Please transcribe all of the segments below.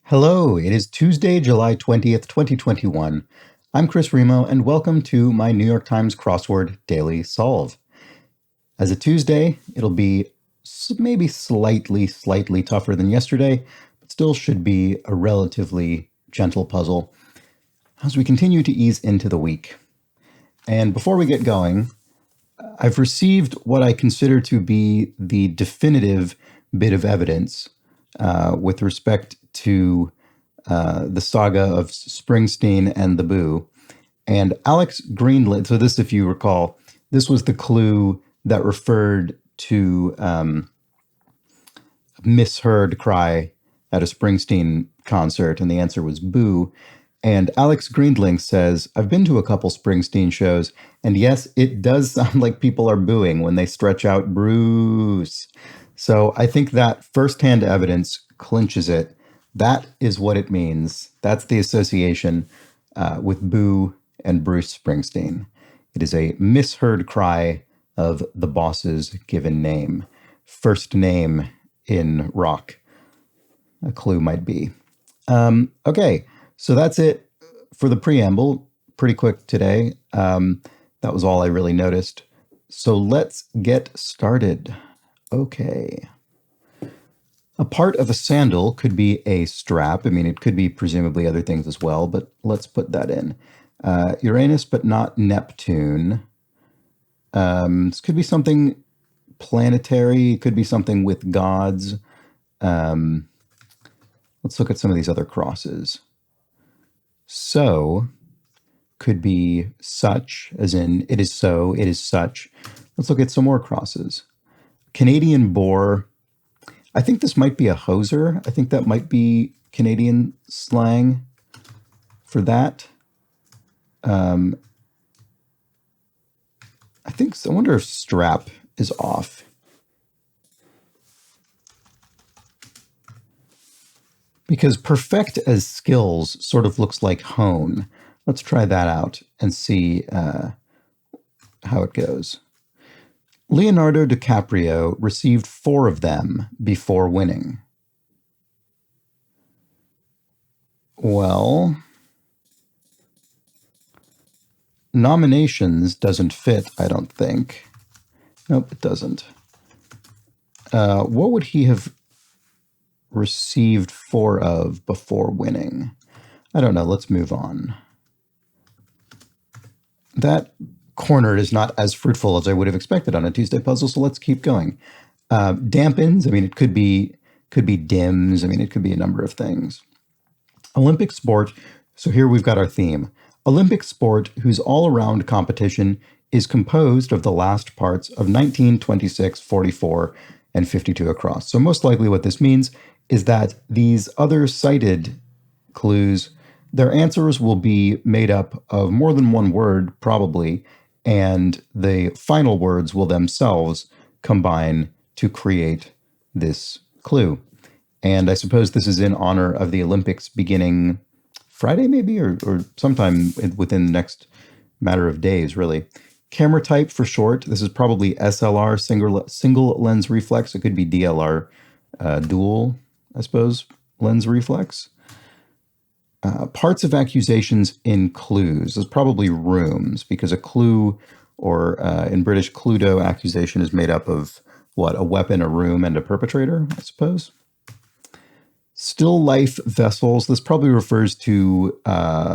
Hello, it is Tuesday, July 20th, 2021. I'm Chris Remo, and welcome to my New York Times Crossword Daily Solve. As a Tuesday, it'll be maybe slightly tougher than yesterday, but still should be a relatively gentle puzzle as we continue to ease into the week. And before we get going, I've received what I consider to be the definitive bit of evidence with respect to the saga of Springsteen and The Boo. And Alex Greenland, so this, if you recall, this was the clue that referred to a misheard cry at a Springsteen concert, and the answer was boo. And Alex Greenling says, I've been to a couple Springsteen shows, and yes, it does sound like people are booing when they stretch out Bruce. So I think that firsthand evidence clinches it. That is what it means. That's the association with Boo and Bruce Springsteen. It is a misheard cry of the boss's given name. First name in rock, a clue might be. Okay, so that's it for the preamble. Pretty quick today. That was all I really noticed. So let's get started. Okay. A part of a sandal could be a strap. I mean, it could be presumably other things as well, but let's put that in. Uranus, but not Neptune. This could be something planetary. It could be something with gods. Let's look at some of these other crosses. So could be such, as in it is so, it is such. Let's look at some more crosses. Canadian boar. I think this might be a hoser. I think that might be Canadian slang for that. I wonder if strap is off. Because perfect as skills sort of looks like hone. Let's try that out and see how it goes. Leonardo DiCaprio received 4 of them before winning. Well, nominations doesn't fit, I don't think. Nope, it doesn't. What would he have received 4 of before winning? I don't know. Let's move on. That corner is not as fruitful as I would have expected on a Tuesday puzzle, so let's keep going. Dampens, I mean, it could be dims. I mean, it could be a number of things. Olympic sport, so here we've got our theme. Olympic sport whose all-around competition is composed of the last parts of 19, 26, 44, and 52 across. So most likely what this means is that these other cited clues, their answers will be made up of more than one word, probably, and the final words will themselves combine to create this clue. And I suppose this is in honor of the Olympics beginning Friday, maybe, or sometime within the next matter of days, really. Camera type for short. This is probably SLR, single lens reflex. It could be DLR, dual, I suppose, lens reflex. Parts of accusations in clues. There's probably rooms, because a clue, or in British, Cluedo accusation is made up of, what, a weapon, a room, and a perpetrator, I suppose. Still life vessels. This probably refers to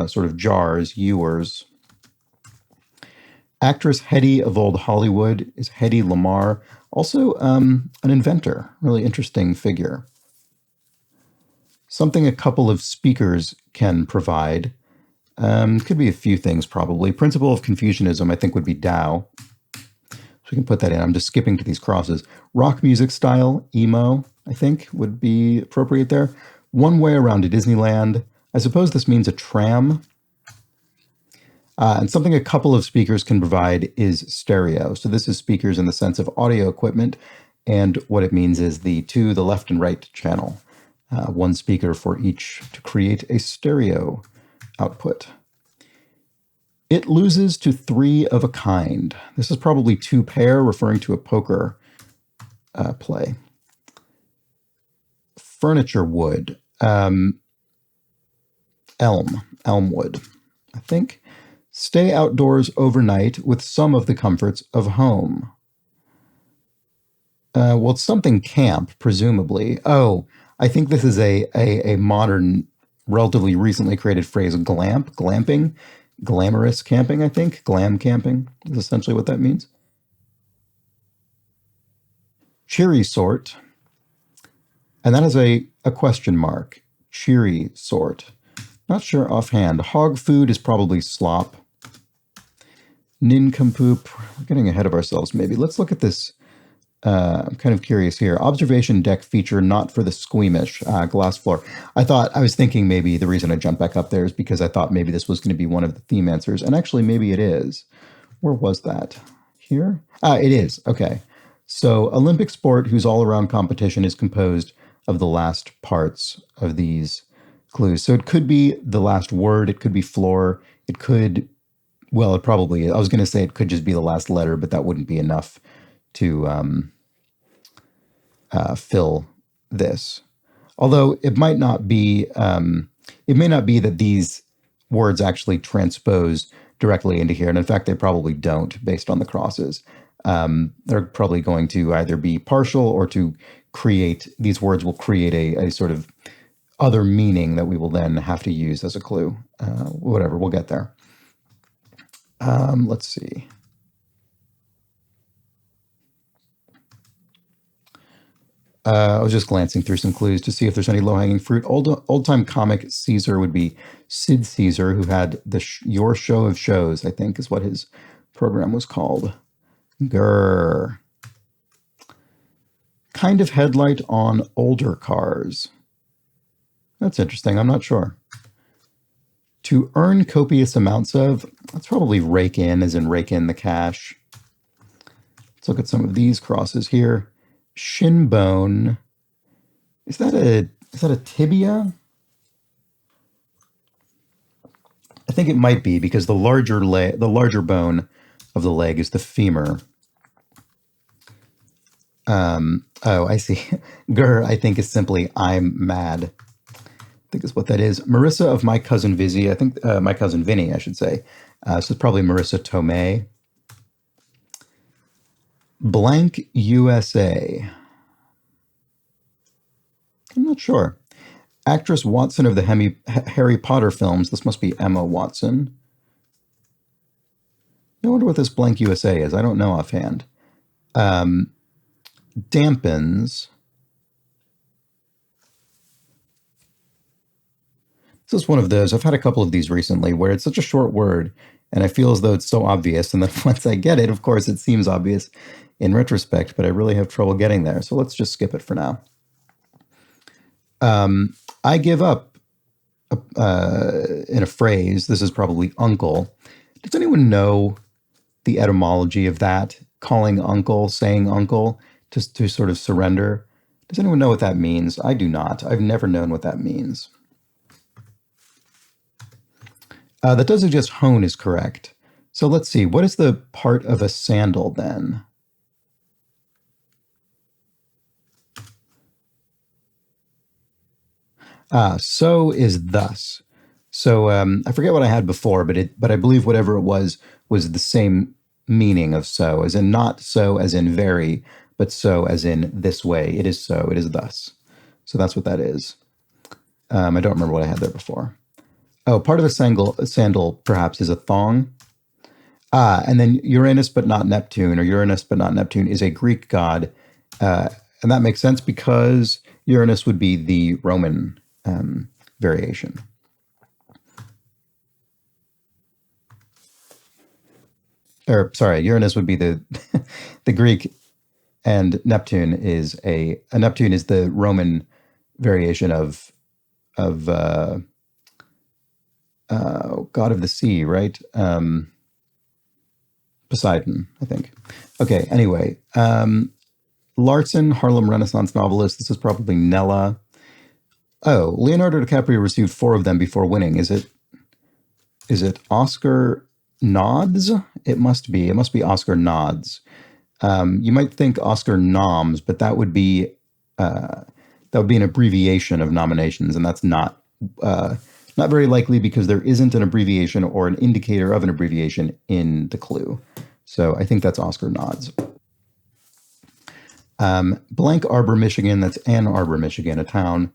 sort of jars, ewers. Actress Hedy of old Hollywood is Hedy Lamarr. Also an inventor, really interesting figure. Something a couple of speakers can provide. Could be a few things, probably. Principle of Confucianism, I think, would be Tao. So we can put that in. I'm just skipping to these crosses. Rock music style, emo, I think, would be appropriate there. One way around to Disneyland. I suppose this means a tram. And something a couple of speakers can provide is stereo. So this is speakers in the sense of audio equipment. And what it means is the left and right channel. One speaker for each to create a stereo output. It loses to 3 of a kind. This is probably 2 pair, referring to a poker play. Furniture wood. Elmwood, I think. Stay outdoors overnight with some of the comforts of home. Well, it's something camp, presumably. Oh, I think this is a modern, relatively recently created phrase, glamping, glamorous camping, I think. Glam camping is essentially what that means. Cheery sort, and that is a question mark. Cheery sort. Not sure offhand. Hog food is probably slop. Nincompoop. We're getting ahead of ourselves, maybe. Let's look at this. I'm kind of curious here. Observation deck feature not for the squeamish. Glass floor. I was thinking maybe the reason I jumped back up there is because I thought maybe this was going to be one of the theme answers. And actually, maybe it is. Where was that? Here? It is. Okay. So Olympic sport whose all-around competition is composed of the last parts of these clues. So it could be the last word. It could be floor. It could, well, it probably, I was going to say it could just be the last letter, but that wouldn't be enough to fill this. Although it might not be, it may not be that these words actually transpose directly into here. And in fact, they probably don't based on the crosses. They're probably going to either be partial or to create, these words will create a sort of other meaning that we will then have to use as a clue. Whatever, we'll get there. Let's see. I was just glancing through some clues to see if there's any low-hanging fruit. Old-time comic Caesar would be Sid Caesar, who had the Your Show of Shows, I think is what his program was called. Grrr. Kind of headlight on older cars. That's interesting. I'm not sure. To earn copious amounts of, that's probably rake in, as in rake in the cash. Let's look at some of these crosses here. Shin bone. Is that a tibia? I think it might be because the larger bone of the leg is the femur. Oh, I see. Grr, I think is simply I'm mad. I think is what that is. Marissa of My Cousin Vizzy. I think My Cousin Vinny, I should say. So it's probably Marissa Tomei. Blank USA. I'm not sure. Actress Watson of the Harry Potter films. This must be Emma Watson. I wonder what this blank USA is. I don't know offhand. Dampens. This is one of those. I've had a couple of these recently where it's such a short word and I feel as though it's so obvious. And then once I get it, of course, it seems obvious in retrospect, but I really have trouble getting there. So let's just skip it for now. I give up in a phrase. This is probably uncle. Does anyone know the etymology of that? Calling uncle, saying uncle, just to sort of surrender. Does anyone know what that means? I do not. I've never known what that means. That does suggest hone is correct. So let's see. What is the part of a sandal then? So is thus. So I forget what I had before, but I believe whatever it was the same meaning of so, as in not so as in very, but so as in this way. It is so, it is thus. So that's what that is. I don't remember what I had there before. Oh, part of a sandal perhaps is a thong. And then Uranus but not Neptune, or Uranus but not Neptune, is a Greek god. And that makes sense because Uranus would be the Roman variation. Or sorry, Uranus would be the the Greek, and Neptune is Neptune is the Roman variation of god of the sea, right? Poseidon, I think. Okay, anyway. Larson, Harlem Renaissance novelist. This is probably Nella. Oh, Leonardo DiCaprio received 4 of them before winning. Is it Oscar nods? It must be. It must be Oscar nods. You might think Oscar noms, but that would be an abbreviation of nominations, and that's not Not very likely because there isn't an abbreviation or an indicator of an abbreviation in the clue. So I think that's Oscar nods. Blank Arbor, Michigan, that's Ann Arbor, Michigan, a town.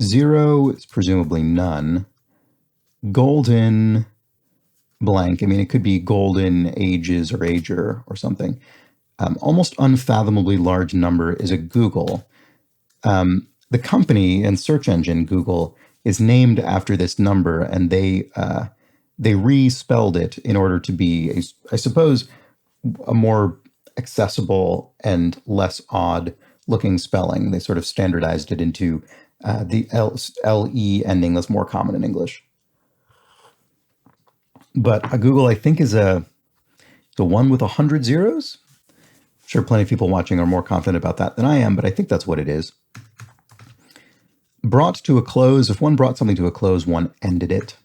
0 is presumably none. Golden blank, I mean, it could be golden ages or ager or something. Almost unfathomably large number is a Google. The company and search engine Google is named after this number, and they respelled it in order to be, I suppose, a more accessible and less odd looking spelling. They sort of standardized it into the LE ending that's more common in English. But a Google, I think, is the one with 100 zeros. I'm sure plenty of people watching are more confident about that than I am, but I think that's what it is. Brought to a close. If one brought something to a close, one ended it.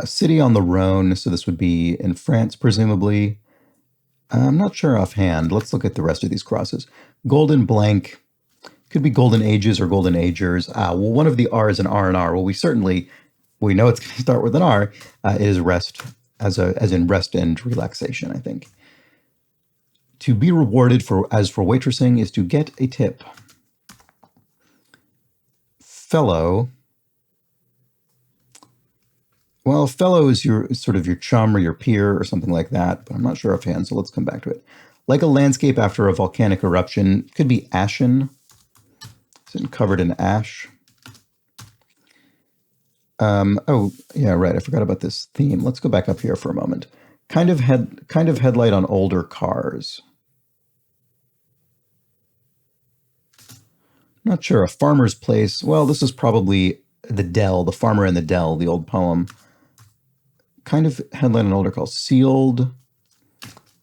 City on the Rhone. So this would be in France, presumably. I'm not sure offhand. Let's look at the rest of these crosses. Golden blank. Could be golden ages or golden agers. Well, one of the R's an R and R. Well, we know it's going to start with an R. It is rest, as in rest and relaxation, I think. To be rewarded as for waitressing is to get a tip. Fellow. Well, fellow is sort of your chum or your peer or something like that, but I'm not sure offhand, so let's come back to it. Like a landscape after a volcanic eruption, could be ashen. It's covered in ash. Oh, yeah, right. I forgot about this theme. Let's go back up here for a moment. Kind of headlight on older cars. Not sure. A farmer's place. Well, this is probably the dell, the farmer in the dell, the old poem. Kind of headlight on older cars. Sealed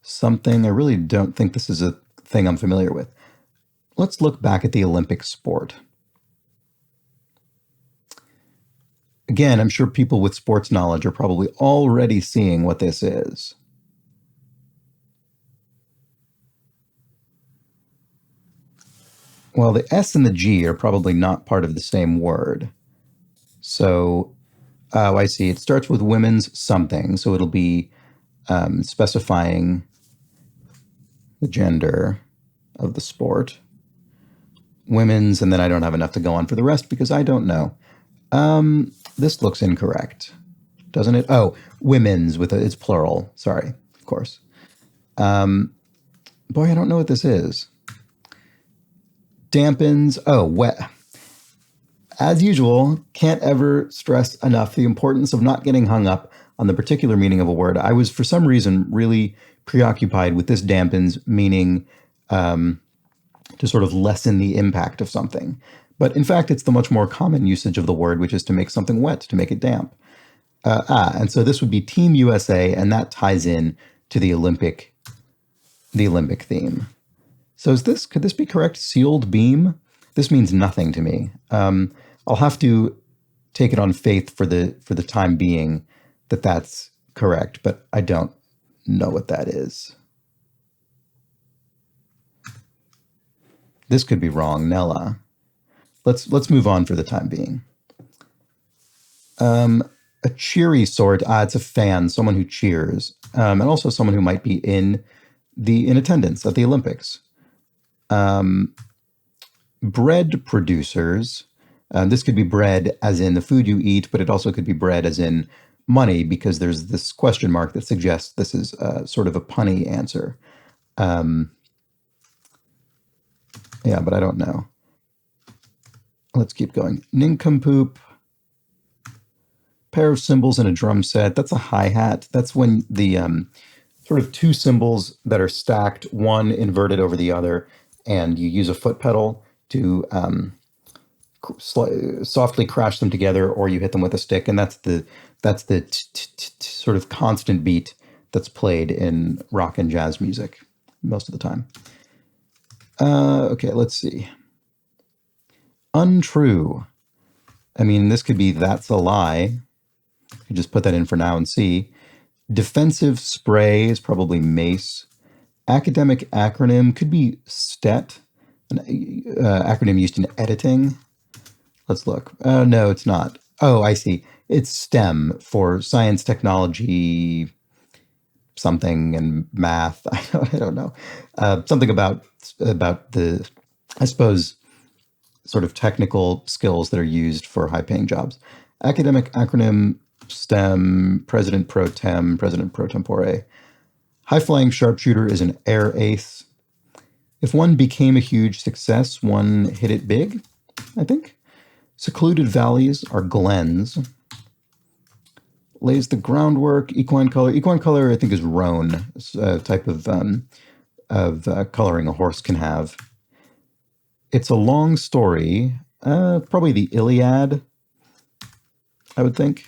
something. I really don't think this is a thing I'm familiar with. Let's look back at the Olympic sport. Again, I'm sure people with sports knowledge are probably already seeing what this is. Well, the S and the G are probably not part of the same word. So, I see. It starts with women's something, so it'll be specifying the gender of the sport. Women's, and then I don't have enough to go on for the rest because I don't know. This looks incorrect, doesn't it? Oh, women's it's plural. Sorry, of course. Boy, I don't know what this is. Dampens. Oh, wet. As usual, can't ever stress enough the importance of not getting hung up on the particular meaning of a word. I was, for some reason, really preoccupied with this dampens meaning to sort of lessen the impact of something. But in fact, it's the much more common usage of the word, which is to make something wet, to make it damp. And so this would be Team USA, and that ties in to the Olympic theme. So could this be correct? Sealed beam? This means nothing to me. I'll have to take it on faith for the time being that that's correct, but I don't know what that is. This could be wrong, Nella. Let's move on for the time being. A cheery sort. It's a fan, someone who cheers, and also someone who might be in attendance at the Olympics. Bread producers. This could be bread as in the food you eat, but it also could be bread as in money, because there's this question mark that suggests this is sort of a punny answer. Yeah, but I don't know. Let's keep going. Nincompoop. Pair of cymbals and a drum set. That's a hi-hat. That's when the sort of two cymbals that are stacked, one inverted over the other, and you use a foot pedal to softly crash them together, or you hit them with a stick, and that's the sort of constant beat that's played in rock and jazz music most of the time. Okay, let's see. Untrue. I mean, this could be that's a lie. You just put that in for now and see. Defensive spray is probably mace. Academic acronym could be STET, an acronym used in editing. Let's look. No, it's not. Oh, I see. It's STEM for science, technology, something, and math. I don't know. Something about the, I suppose, sort of technical skills that are used for high-paying jobs. Academic acronym STEM, President Pro Tem, President Pro Tempore. High-flying sharpshooter is an air ace. If one became a huge success, one hit it big, I think. Secluded valleys are glens. Lays the groundwork. Equine color. Equine color, I think, is roan, a type of coloring a horse can have. It's a long story. Probably the Iliad, I would think.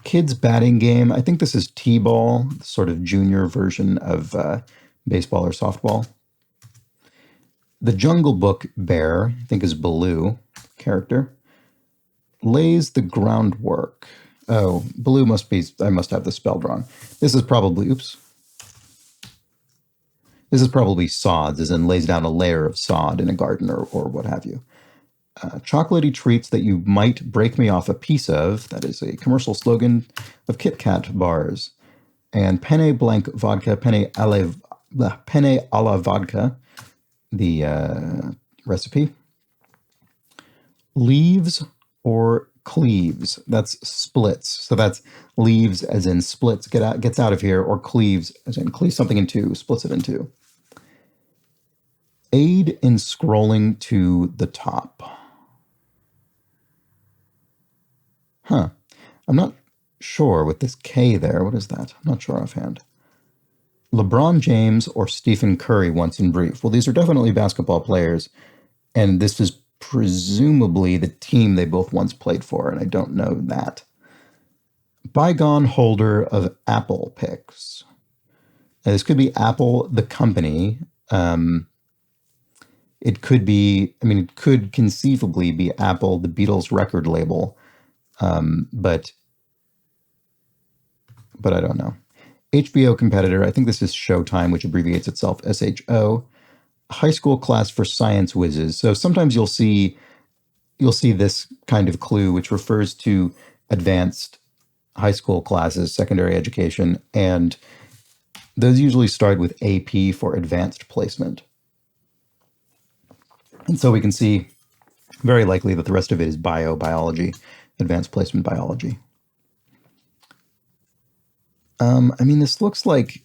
Kids batting game. I think this is T-ball, sort of junior version of baseball or softball. The Jungle Book bear, I think, is Baloo character. Lays the groundwork. Oh, Baloo must be, I must have this spelled wrong. This is probably, oops. This is probably sods, as in lays down a layer of sod in a garden or what have you. Chocolatey treats that you might break me off a piece of. That is a commercial slogan of Kit Kat bars. And penne blanc vodka, penne a la vodka, the recipe. Leaves or cleaves. That's splits. So that's leaves as in splits, gets out of here, or cleaves as in cleaves something in two, splits it in two. Aid in scrolling to the top. Huh. I'm not sure with this K there. What is that? I'm not sure offhand. LeBron James or Stephen Curry once in brief. Well, these are definitely basketball players, and this is presumably the team they both once played for, and I don't know that. Bygone holder of Apple picks. Now, this could be Apple, the company. It could be, I mean, it could conceivably be Apple, the Beatles record label, but I don't know. HBO competitor, I think this is Showtime, which abbreviates itself SHO. High school class for science whizzes. So sometimes you'll see this kind of clue, which refers to advanced high school classes, secondary education, and those usually start with AP for advanced placement. And so we can see very likely that the rest of it is biology, advanced placement biology. I mean, this looks like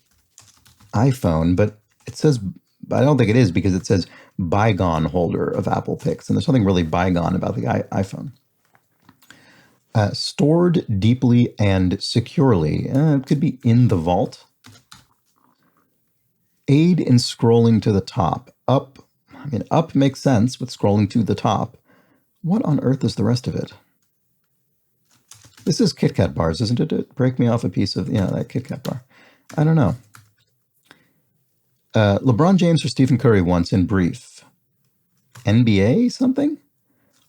iPhone, but it says, I don't think it is because it says bygone holder of Apple picks, and there's something really bygone about the iPhone. Stored deeply and securely. It could be in the vault. Aid in scrolling to the top. Up. I mean, up makes sense with scrolling to the top. What on earth is the rest of it? This is Kit Kat bars, isn't it? Break me off a piece of, that Kit Kat bar. I don't know. LeBron James or Stephen Curry once in brief. NBA something?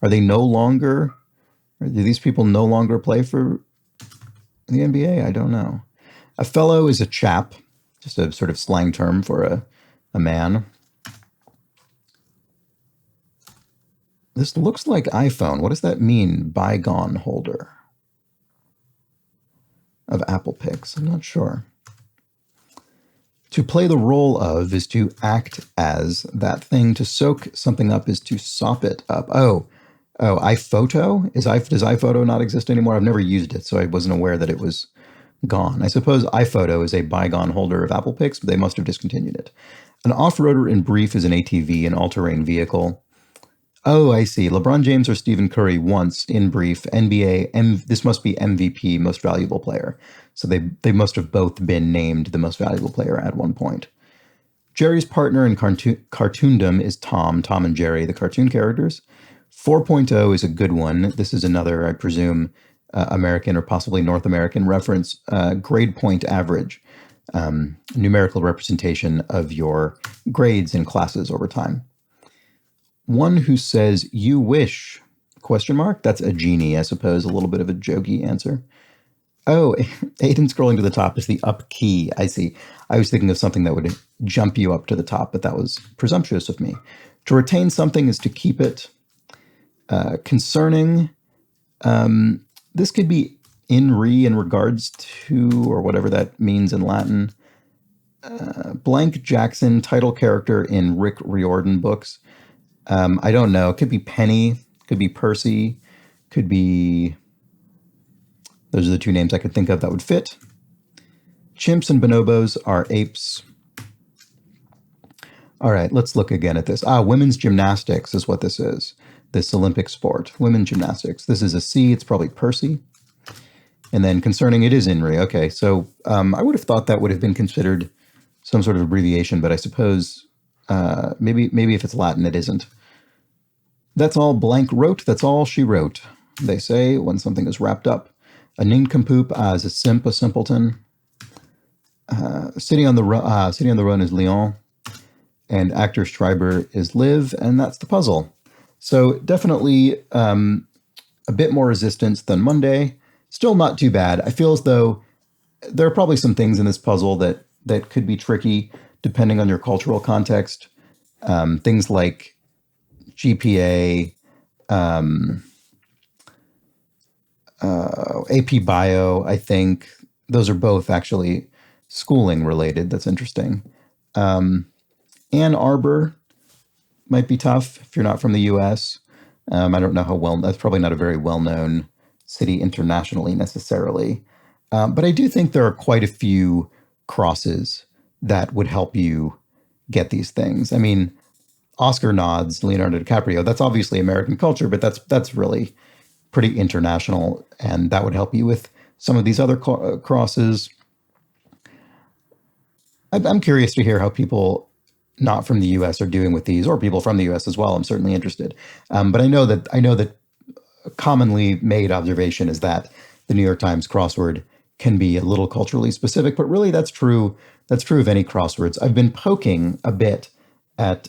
Are they no longer, or do these people no longer play for the NBA? I don't know. A fellow is a chap, just a sort of slang term for a man. This looks like iPhone. What does that mean, bygone holder of Apple picks? I'm not sure. To play the role of is to act as that thing. To soak something up is to sop it up. Oh, iPhoto? Does iPhoto not exist anymore? I've never used it, so I wasn't aware that it was gone. I suppose iPhoto is a bygone holder of Apple picks, but they must have discontinued it. An off-roader in brief is an ATV, an all-terrain vehicle. Oh, I see. LeBron James or Stephen Curry once in brief. NBA, this must be MVP, most valuable player. So they must have both been named the most valuable player at one point. Jerry's partner in cartoondom is Tom and Jerry, the cartoon characters. 4.0 is a good one. This is another, I presume, American or possibly North American reference. Grade point average, numerical representation of your grades in classes over time. One who says, you wish, ? That's a genie, I suppose, a little bit of a jokey answer. Oh, Aiden scrolling to the top is the up key. I see. I was thinking of something that would jump you up to the top, but that was presumptuous of me. To retain something is to keep it. Concerning This could be in regards to, or whatever that means in Latin. Blank Jackson, title character in Rick Riordan books. I don't know. It could be Penny, could be Percy, could be... Those are the two names I could think of that would fit. Chimps and bonobos are apes. All right, let's look again at this. Women's gymnastics is what this is. This Olympic sport, women's gymnastics. This is a C, it's probably Percy. And then concerning, it is INRI. Okay, so I would have thought that would have been considered some sort of abbreviation, but I suppose maybe if it's Latin, it isn't. That's all blank wrote, that's all she wrote, they say when something is wrapped up. A nincompoop is a simp, a simpleton. City on the Rhone is Lyon. And actor Schreiber is Liv, and that's the puzzle. So definitely a bit more resistance than Monday. Still not too bad. I feel as though there are probably some things in this puzzle that could be tricky depending on your cultural context. Things like GPA, AP Bio, I think. Those are both actually schooling related. That's interesting. Ann Arbor might be tough if you're not from the US. I don't know how well, that's probably not a very well-known city internationally necessarily. But I do think there are quite a few crosses that would help you get these things. I mean, Oscar nods, Leonardo DiCaprio, that's obviously American culture, but that's really pretty international, and that would help you with some of these other crosses. I'm curious to hear how people not from the U.S. are doing with these, or people from the U.S. as well. I'm certainly interested. But I know that a commonly made observation is that the New York Times crossword can be a little culturally specific, but really that's true. That's true of any crosswords. I've been poking a bit at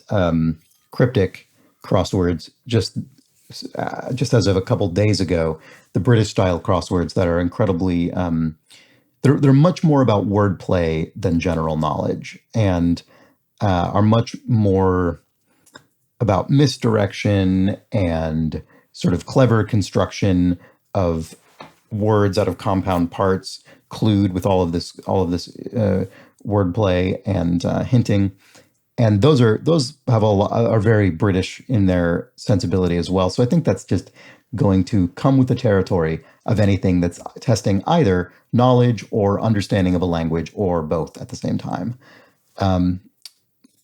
cryptic crosswords just as of a couple days ago. The British style crosswords that are incredibly they're much more about wordplay than general knowledge, and are much more about misdirection and sort of clever construction of words out of compound parts, clued with all of this wordplay and hinting. And those have are very British in their sensibility as well. So I think that's just going to come with the territory of anything that's testing either knowledge or understanding of a language, or both at the same time.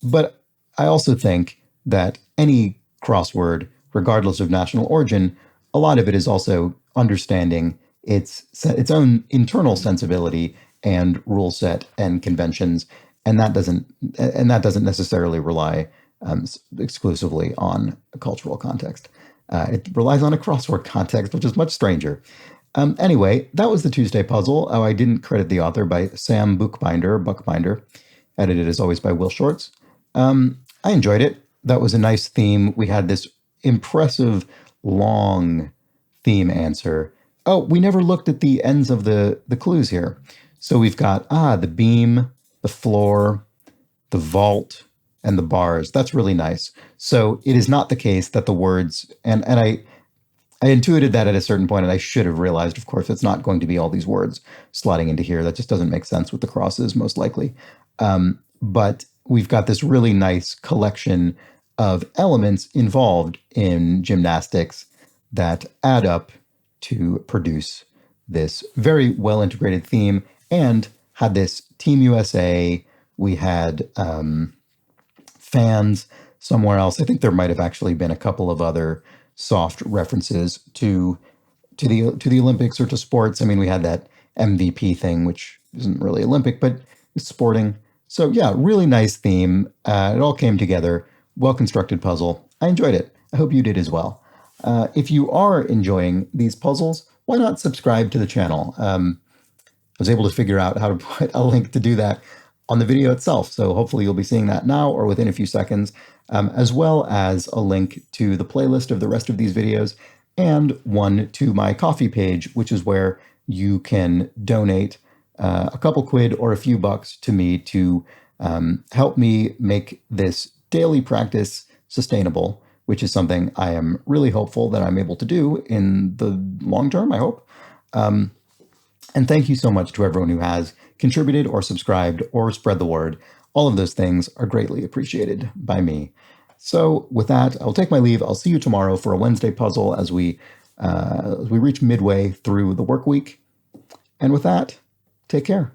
But I also think that any crossword, regardless of national origin, a lot of it is also understanding its own internal sensibility and rule set and conventions, and that doesn't necessarily rely exclusively on a cultural context. It relies on a crossword context, which is much stranger. Anyway, that was the Tuesday puzzle. Oh, I didn't credit the author, by Sam Buchbinder, edited as always by Will Shorts. I enjoyed it. That was a nice theme. We had this impressive long theme answer. Oh, we never looked at the ends of the clues here. So we've got, the beam, the floor, the vault, and the bars. That's really nice. So it is not the case that the words, and I intuited that at a certain point, and I should have realized, of course, it's not going to be all these words slotting into here. That just doesn't make sense with the crosses, most likely. But we've got this really nice collection of elements involved in gymnastics that add up to produce this very well integrated theme, and had this Team USA. We had fans somewhere else. I think there might have actually been a couple of other soft references to the Olympics or to sports. I mean, we had that MVP thing, which isn't really Olympic, but it's sporting. So yeah, really nice theme. It all came together. Well-constructed puzzle. I enjoyed it. I hope you did as well. If you are enjoying these puzzles, why not subscribe to the channel? I was able to figure out how to put a link to do that on the video itself. So hopefully you'll be seeing that now or within a few seconds, as well as a link to the playlist of the rest of these videos, and one to my Ko-fi page, which is where you can donate a couple quid or a few bucks to me to help me make this daily practice sustainable, which is something I am really hopeful that I'm able to do in the long term, I hope. And thank you so much to everyone who has contributed or subscribed or spread the word. All of those things are greatly appreciated by me. So with that, I'll take my leave. I'll see you tomorrow for a Wednesday puzzle as we reach midway through the work week. And with that, take care.